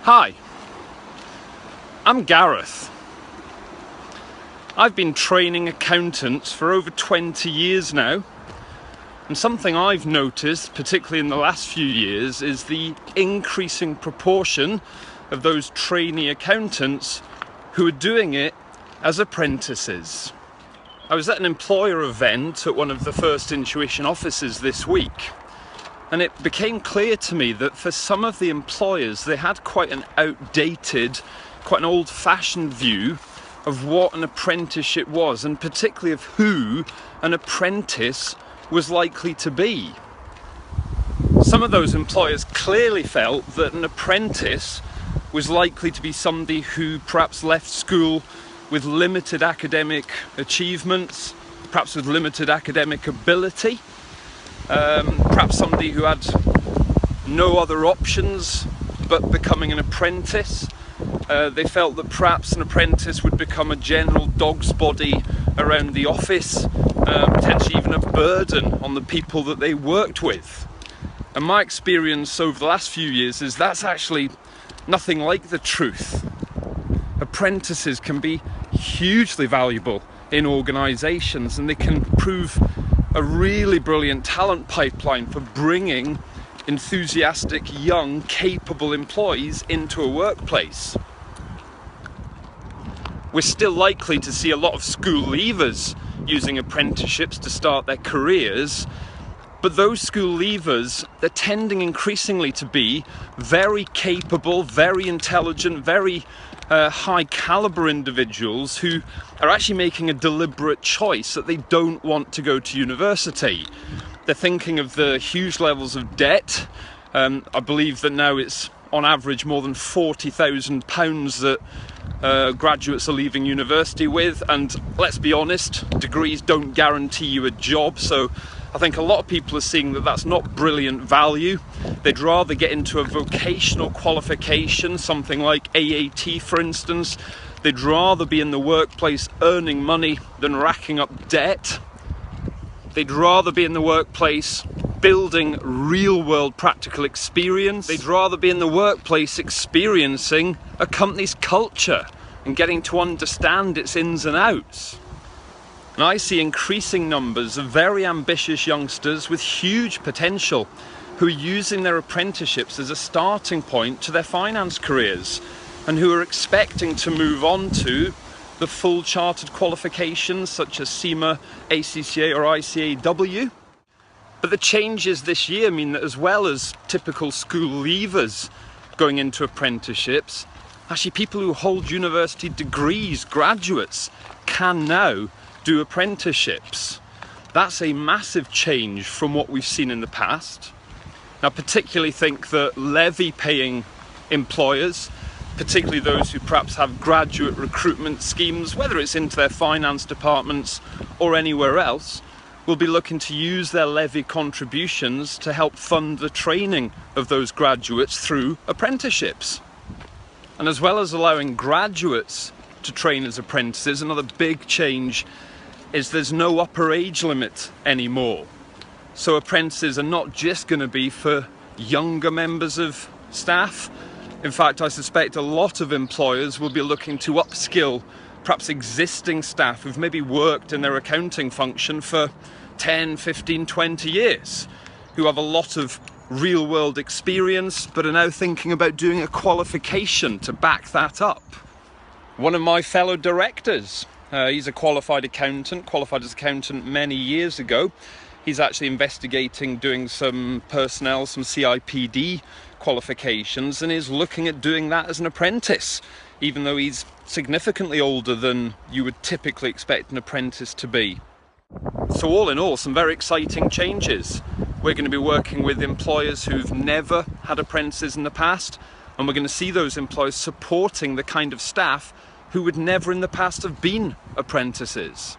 Hi, I'm Gareth. I've been training accountants for over 20 years now, and something I've noticed, particularly in the last few years, is the increasing proportion of those trainee accountants who are doing it as apprentices. I was at an employer event at one of the First Intuition offices this week, and it became clear to me that for some of the employers they had quite an outdated, quite an old-fashioned view of what an apprenticeship was, and particularly of who an apprentice was likely to be. Some of those employers clearly felt that an apprentice was likely to be somebody who perhaps left school with limited academic achievements, perhaps with limited academic ability, perhaps somebody who had no other options but becoming an apprentice. They felt that perhaps an apprentice would become a general dog's body around the office, potentially even a burden on the people that they worked with. And my experience over the last few years is that's actually nothing like the truth. Apprentices can be hugely valuable in organisations, and they can prove a really brilliant talent pipeline for bringing enthusiastic, young, capable employees into a workplace. We're still likely to see a lot of school leavers using apprenticeships to start their careers, but those school leavers are tending increasingly to be very capable, very intelligent, very high caliber individuals who are actually making a deliberate choice that they don't want to go to university. They're thinking of the huge levels of debt. I believe that now it's on average more than £40,000 that graduates are leaving university with, and let's be honest, degrees don't guarantee you a job, so I think a lot of people are seeing that that's not brilliant value. They'd rather get into a vocational qualification, something like AAT for instance. They'd rather be in the workplace earning money than racking up debt. They'd rather be in the workplace building real-world practical experience. They'd rather be in the workplace experiencing a company's culture and getting to understand its ins and outs. And I see increasing numbers of very ambitious youngsters with huge potential who are using their apprenticeships as a starting point to their finance careers, and who are expecting to move on to the full chartered qualifications such as CIMA, ACCA or ICAEW. But the changes this year mean that as well as typical school leavers going into apprenticeships, actually people who hold university degrees, graduates, can now do apprenticeships. That's a massive change from what we've seen in the past. Now, particularly think that levy-paying employers, particularly those who perhaps have graduate recruitment schemes, whether it's into their finance departments or anywhere else, will be looking to use their levy contributions to help fund the training of those graduates through apprenticeships. And as well as allowing graduates to train as apprentices, another big change is there's no upper age limit anymore. So apprentices are not just going to be for younger members of staff. In fact, I suspect a lot of employers will be looking to upskill perhaps existing staff who've maybe worked in their accounting function for 10, 15, 20 years, who have a lot of real-world experience but are now thinking about doing a qualification to back that up. One of my fellow directors, he's a qualified accountant, qualified as accountant many years ago. He's actually investigating doing some personnel, some CIPD qualifications, and is looking at doing that as an apprentice, even though he's significantly older than you would typically expect an apprentice to be. So all in all, some very exciting changes. We're going to be working with employers who've never had apprentices in the past, and we're going to see those employers supporting the kind of staff who would never in the past have been apprentices.